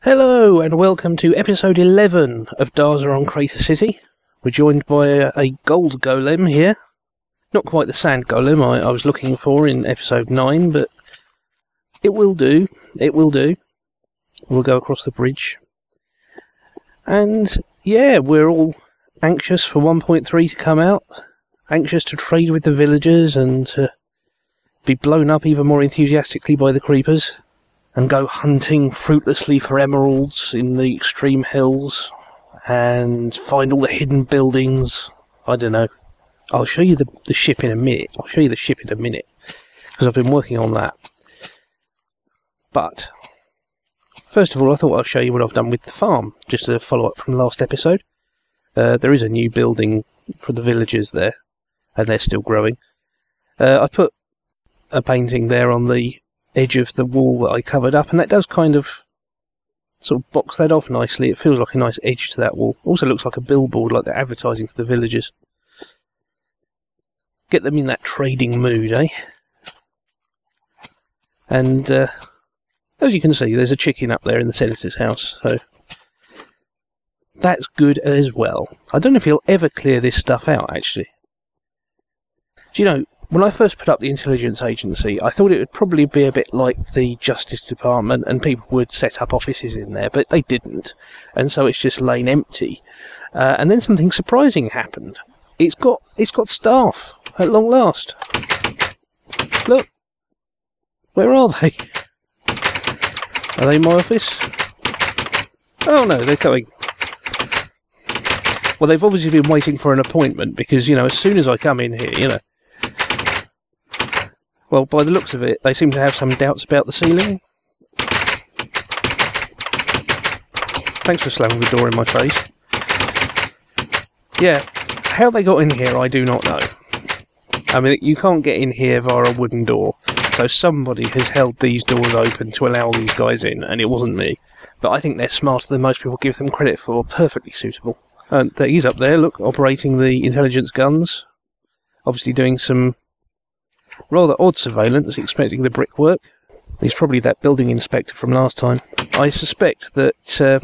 Hello and welcome to episode 11 of Darzzr on Crater City. We're joined by a gold golem here. Not quite the sand golem I was looking for in episode 9, but it will do. It will do. We'll go across the bridge. And yeah, we're all anxious for 1.3 to come out. Anxious to trade with the villagers and to be blown up even more enthusiastically by the creepers. And go hunting fruitlessly for emeralds in the extreme hills. And find all the hidden buildings. I don't know. I'll show you the ship in a minute. Because I've been working on that. But first of all, I thought I'll show you what I've done with the farm. Just a follow-up from the last episode. There is a new building for the villagers there. And they're still growing. I put a painting there on the edge of the wall that I covered up, and that does kind of sort of box that off nicely. It feels like a nice edge to that wall. Also looks like a billboard, like they're advertising for the villagers. Get them in that trading mood, eh? And as you can see, there's a chicken up there in the senator's house, so that's good as well. I don't know if he'll ever clear this stuff out, actually. Do you know, when I first put up the intelligence agency, I thought it would probably be a bit like the Justice Department and people would set up offices in there, but they didn't. And so it's just lain empty. And then something surprising happened. It's got staff at long last. Look. Where are they? Are they in my office? Oh no, they're coming. Well, they've obviously been waiting for an appointment because, you know, as soon as I come in here, you know. Well, by the looks of it, they seem to have some doubts about the ceiling. Thanks for slamming the door in my face. Yeah, how they got in here, I do not know. I mean, you can't get in here via a wooden door. So somebody has held these doors open to allow these guys in, and it wasn't me. But I think they're smarter than most people give them credit for. Perfectly suitable. And he's up there, look, operating the intelligence guns. Obviously doing some rather odd surveillance, expecting the brickwork. He's probably that building inspector from last time. I suspect that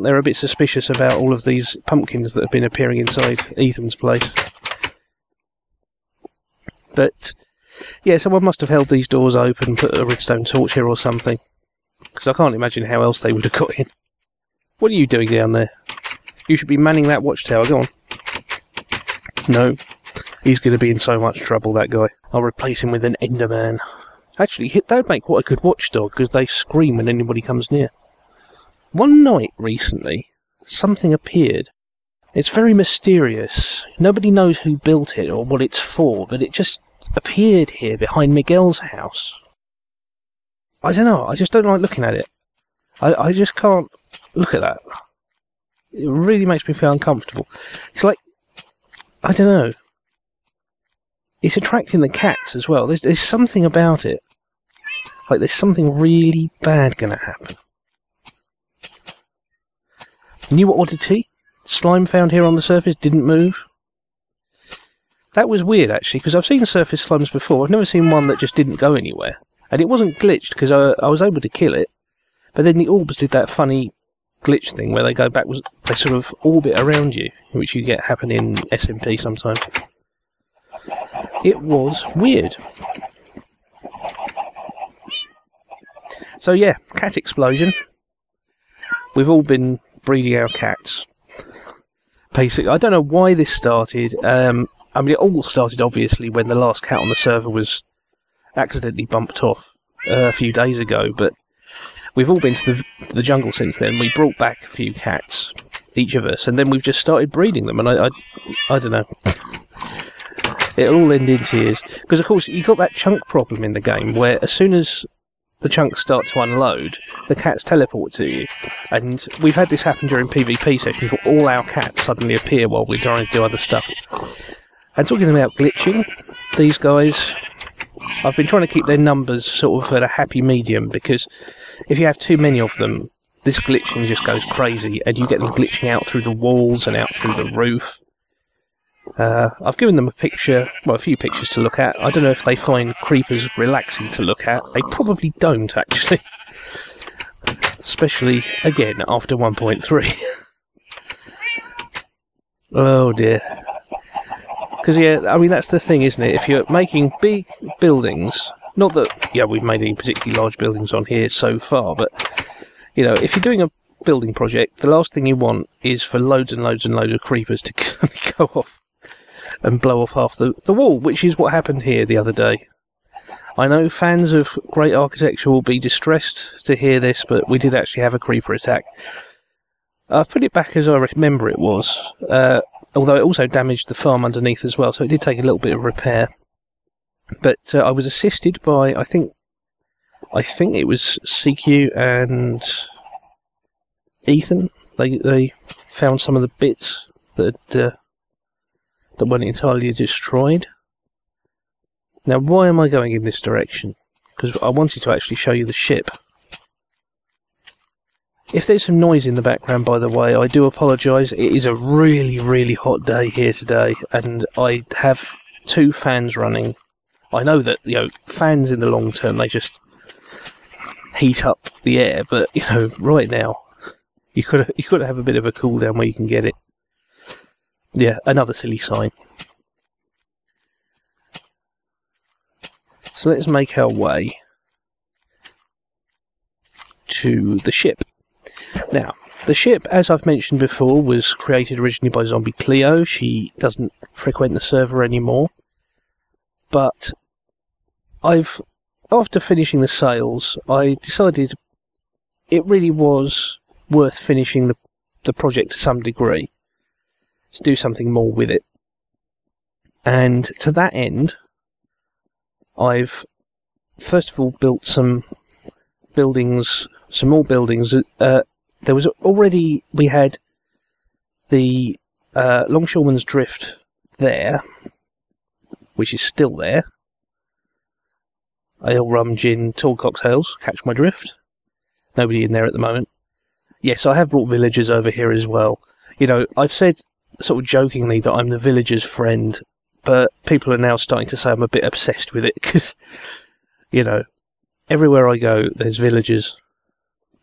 they're a bit suspicious about all of these pumpkins that have been appearing inside Ethan's place. But yeah, someone must have held these doors open, put a redstone torch here or something. Because I can't imagine how else they would have got in. What are you doing down there? You should be manning that watchtower, go on. No. He's going to be in so much trouble, that guy. I'll replace him with an Enderman. Actually, that would make quite a good watchdog, because they scream when anybody comes near. One night recently, something appeared. It's very mysterious. Nobody knows who built it or what it's for, but it just appeared here behind Miguel's house. I don't know, I just don't like looking at it. I just can't look at that. It really makes me feel uncomfortable. It's like, I don't know. It's attracting the cats as well. There's something about it. Like there's something really bad going to happen. New oddity. Slime found here on the surface didn't move. That was weird actually, because I've seen surface slimes before. I've never seen one that just didn't go anywhere. And it wasn't glitched because I was able to kill it. But then the orbs did that funny glitch thing where they go backwards. They sort of orbit around you, which you get happen in SMP sometimes. It was weird. So yeah, cat explosion. We've all been breeding our cats. Basically, I don't know why this started. I mean, it all started obviously when the last cat on the server was accidentally bumped off a few days ago. But we've all been to the jungle since then. We brought back a few cats, each of us, and then we've just started breeding them. And I don't know. It'll all end in tears. Because, of course, you've got that chunk problem in the game, where as soon as the chunks start to unload, the cats teleport to you. And we've had this happen during PvP sessions, where all our cats suddenly appear while we're trying to do other stuff. And talking about glitching, these guys, I've been trying to keep their numbers sort of at a happy medium, because if you have too many of them, this glitching just goes crazy, and you get them glitching out through the walls and out through the roof. I've given them a picture, well, a few pictures to look at. I don't know if they find creepers relaxing to look at. They probably don't, actually. especially, again, after 1.3. Oh dear. Because, yeah, I mean, that's the thing, isn't it? If you're making big buildings, not that, yeah, we've made any particularly large buildings on here so far, but, you know, if you're doing a building project, the last thing you want is for loads and loads and loads of creepers to go off and blow off half the wall, which is what happened here the other day. I know fans of great architecture will be distressed to hear this, but we did actually have a creeper attack. I've put it back as I remember it was, although it also damaged the farm underneath as well, so it did take a little bit of repair. But I was assisted by, I think it was CQ and Ethan. They found some of the bits that weren't entirely destroyed. Now, why am I going in this direction? Because I wanted to actually show you the ship. If there's some noise in the background, by the way, I do apologise. It is a really, really hot day here today, and I have 2 fans running. I know that, you know, fans in the long term, they just heat up the air, but, you know, right now, you could have a bit of a cool down where you can get it. Yeah, another silly sign. So let's make our way to the ship. Now, the ship, as I've mentioned before, was created originally by Zombie Cleo. She doesn't frequent the server anymore. But after finishing the sails, I decided it really was worth finishing the project to some degree, to do something more with it. And to that end, I've first of all built some buildings, some more buildings. There was already, we had the Longshoreman's Drift there, which is still there. Ale, rum, gin, tall cocktails, catch my drift. Nobody in there at the moment. Yes, I have brought villagers over here as well. You know, I've said sort of jokingly that I'm the villager's friend, but people are now starting to say I'm a bit obsessed with it, because, you know, everywhere I go, there's villagers.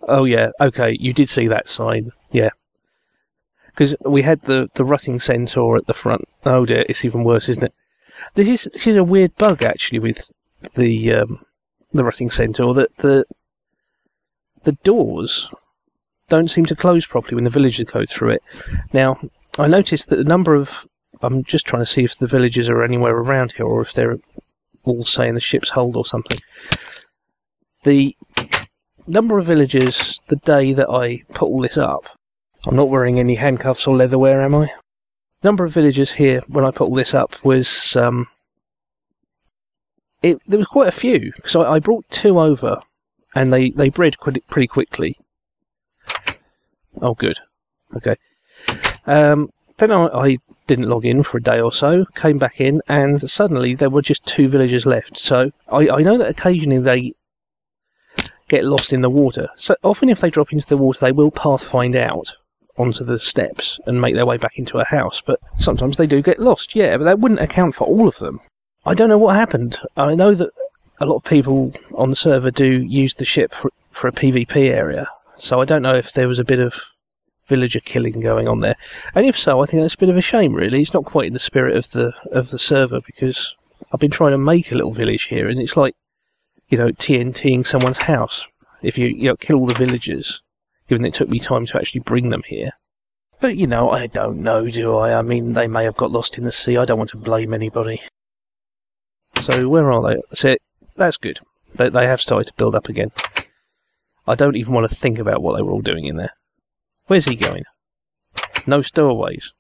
Oh yeah, okay, you did see that sign, yeah. Because we had the rutting centaur at the front. Oh dear, it's even worse, isn't it? This is a weird bug, actually, with the rutting centaur, that the doors don't seem to close properly when the villagers go through it. Now, I noticed that the number of... I'm just trying to see if the villagers are anywhere around here, or if they're all, say, in the ship's hold or something. The number of villagers the day that I put all this up... I'm not wearing any handcuffs or leatherwear, am I? The number of villagers here when I put all this up was... there was quite a few, because I brought 2 over, and they bred pretty quickly. Oh, good. Okay. Then I didn't log in for a day or so, came back in, and suddenly there were just 2 villagers left. So I know that occasionally they get lost in the water. So often if they drop into the water, they will pathfind out onto the steps and make their way back into a house. But sometimes they do get lost, yeah, but that wouldn't account for all of them. I don't know what happened. I know that a lot of people on the server do use the ship for a PvP area, so I don't know if there was a bit of villager killing going on there. And if so, I think that's a bit of a shame, really. It's not quite in the spirit of the server, because I've been trying to make a little village here, and it's like, you know, TNTing someone's house if you kill all the villagers, given it took me time to actually bring them here. But, you know, I don't know, do I? I mean, they may have got lost in the sea. I don't want to blame anybody. So, where are they? So, that's good. They have started to build up again. I don't even want to think about what they were all doing in there. Where's he going? No stowaways.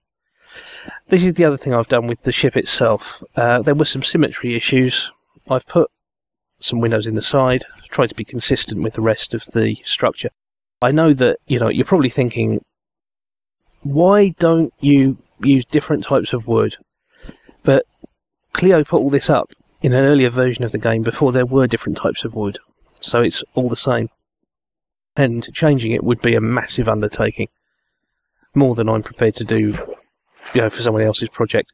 This is the other thing I've done with the ship itself. There were some symmetry issues. I've put some windows in the side, tried to be consistent with the rest of the structure. I know that, you know, you're probably thinking, why don't you use different types of wood? But Cleo put all this up in an earlier version of the game before there were different types of wood, so it's all the same. And changing it would be a massive undertaking, more than I'm prepared to do, you know, for someone else's project.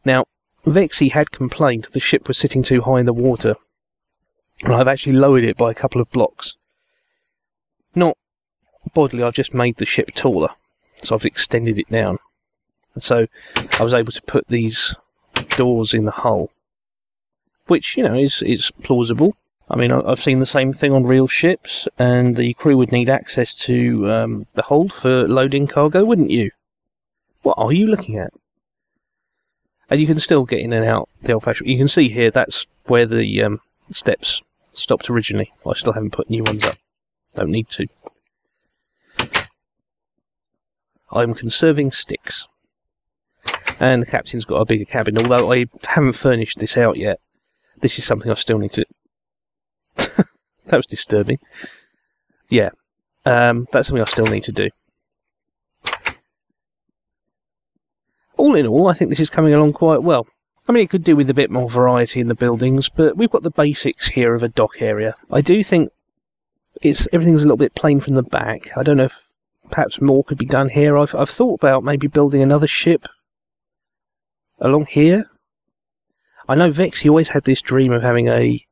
Now, Vexy had complained the ship was sitting too high in the water, and I've actually lowered it by a couple of blocks. Not bodily, I've just made the ship taller. So I've extended it down. And so I was able to put these doors in the hull. Which, you know, is plausible. I mean, I've seen the same thing on real ships, and the crew would need access to the hold for loading cargo, wouldn't you? What are you looking at? And you can still get in and out the old-fashioned... You can see here, that's where the steps stopped originally. I still haven't put new ones up. Don't need to. I'm conserving sticks. And the captain's got a bigger cabin, although I haven't furnished this out yet. This is something I still need to... That was disturbing. Yeah, that's something I still need to do. All in all, I think this is coming along quite well. I mean, it could do with a bit more variety in the buildings, but we've got the basics here of a dock area. I do think everything's a little bit plain from the back. I don't know if perhaps more could be done here. I've thought about maybe building another ship along here. I know Vex, he always had this dream of having a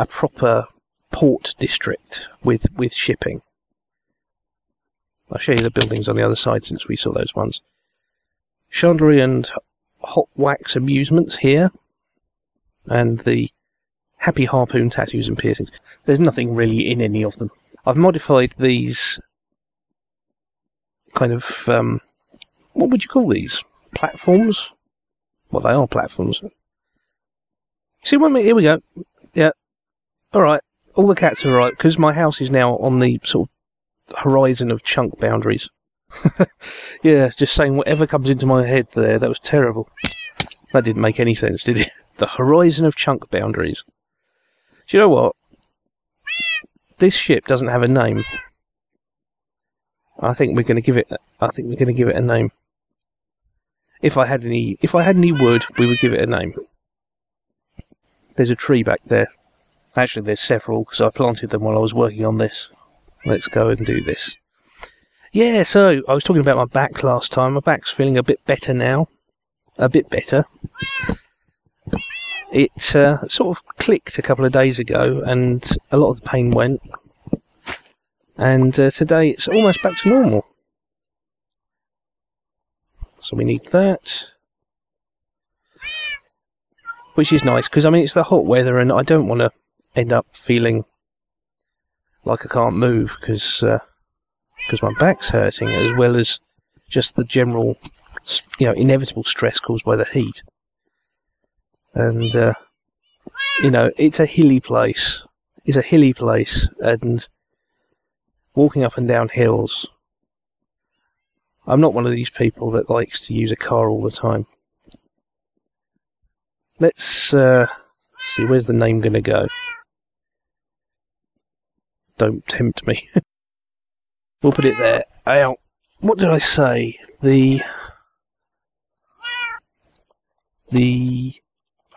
proper port district with shipping. I'll show you the buildings on the other side since we saw those ones. Chandlery and Hot Wax Amusements here. And the Happy Harpoon Tattoos and Piercings. There's nothing really in any of them. I've modified these kind of, what would you call these? Platforms? Well, they are platforms. See what I mean? Here we go. Yeah. Alright. All the cats are right, because my house is now on the sort of horizon of chunk boundaries. Yeah, just saying whatever comes into my head there. That was terrible. That didn't make any sense, did it? The horizon of chunk boundaries. Do you know what? This ship doesn't have a name. I think we're going to give it a name. If I had any wood, we would give it a name. There's a tree back there. Actually, there's several, because I planted them while I was working on this. Let's go and do this. Yeah, so, I was talking about my back last time. My back's feeling a bit better now. A bit better. It sort of clicked a couple of days ago, and a lot of the pain went. And today it's almost back to normal. So we need that. Which is nice, because I mean, it's the hot weather, and I don't want to end up feeling like I can't move, because my back's hurting, as well as just the general, you know, inevitable stress caused by the heat. And, you know, it's a hilly place. It's a hilly place, and walking up and down hills, I'm not one of these people that likes to use a car all the time. Let's see, where's the name going to go? Don't tempt me. We'll put it there. Ow. What did I say? The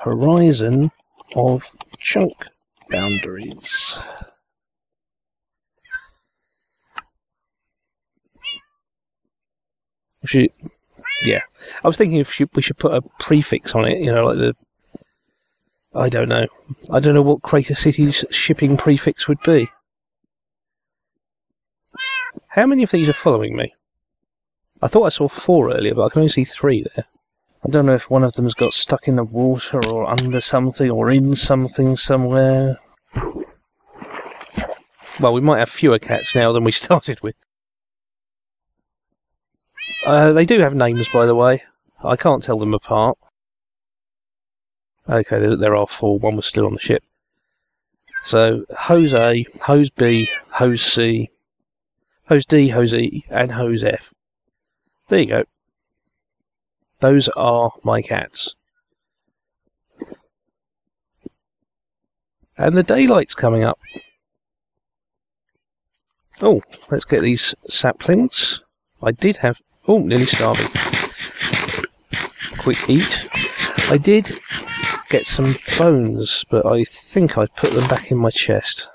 horizon of chunk boundaries. Yeah. I was thinking if we should put a prefix on it, you know, like the... I don't know. I don't know what Crater City's shipping prefix would be. How many of these are following me? I thought I saw 4 earlier, but I can only see 3 there. I don't know if one of them's got stuck in the water, or under something, or in something somewhere. Well, we might have fewer cats now than we started with. They do have names, by the way. I can't tell them apart. Okay, there are 4. One was still on the ship. So, Hose A, Hose B, Hose C, Hose D, Hose E, and Hose F. There you go. Those are my cats. And the daylight's coming up. Oh, let's get these saplings. I did have... Oh, nearly starving. Quick eat. I did get some bones, but I think I put them back in my chest.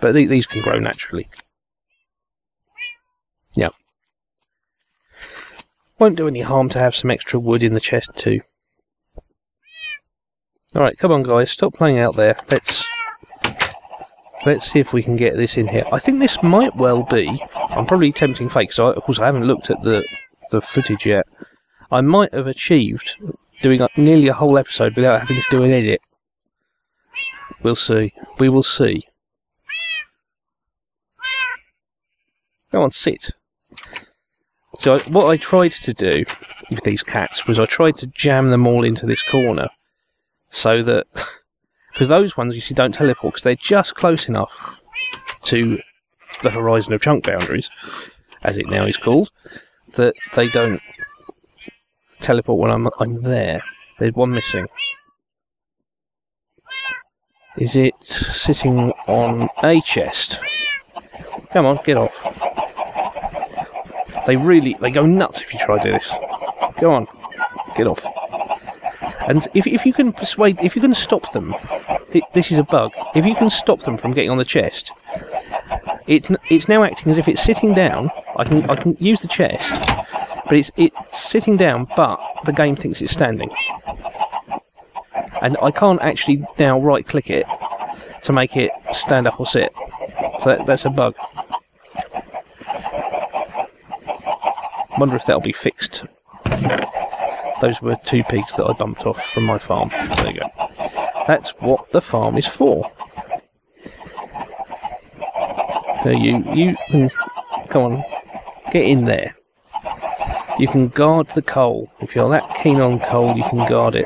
But these can grow naturally. Yeah. Won't do any harm to have some extra wood in the chest too. Alright, come on guys, stop playing out there. let's see if we can get this in here. I think this might well be, I'm probably tempting fate, because of course I haven't looked at the footage yet. I might have achieved doing nearly a whole episode without having to do an edit. We'll see. We will see. Go on, sit. So what I tried to do with these cats was I tried to jam them all into this corner so that, because those ones you see don't teleport because they're just close enough to the horizon of chunk boundaries, as it now is called, that they don't teleport when I'm there. There's one missing. Is it sitting on a chest? Come on, get off. They go nuts if you try to do this. Go on, get off. And if you can persuade, if you can stop them, this is a bug. If you can stop them from getting on the chest, it's now acting as if it's sitting down. I can use the chest, but it's sitting down, but the game thinks it's standing. And I can't actually now right-click it to make it stand up or sit. So that's a bug. Wonder if that'll be fixed. Those were 2 pigs that I bumped off from my farm. There you go. That's what the farm is for. So you can, come on, get in there. You can guard the coal. If you're that keen on coal, you can guard it.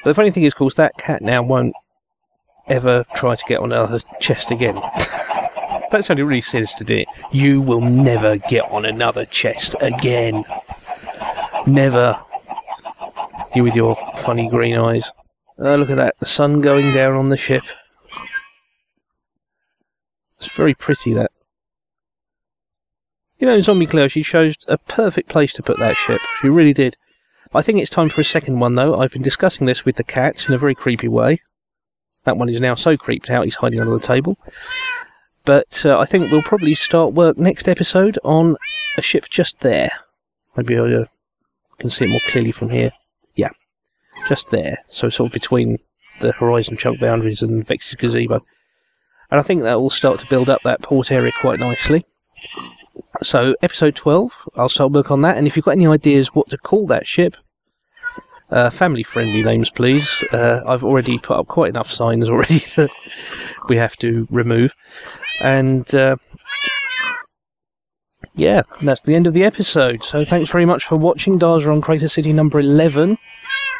But the funny thing is, of course, that cat now won't ever try to get on another chest again. That sounded really sinister, didn't it? You will never get on another chest again. Never. You with your funny green eyes. Oh, look at that. The sun going down on the ship. It's very pretty, that. You know, Zombie Claire, she chose a perfect place to put that ship. She really did. I think it's time for a second one, though. I've been discussing this with the cats in a very creepy way. That one is now so creeped out he's hiding under the table. But I think we'll probably start work next episode on a ship just there. Maybe I can see it more clearly from here. Yeah, just there. So sort of between the horizon chunk boundaries and Vex's gazebo. And I think that will start to build up that port area quite nicely. So, episode 12, I'll start work on that, and if you've got any ideas what to call that ship, family-friendly names, please. I've already put up quite enough signs already that we have to remove. And, yeah, that's the end of the episode. So, thanks very much for watching Darzzr on Crater City number 11.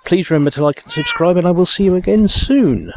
Please remember to like and subscribe, and I will see you again soon.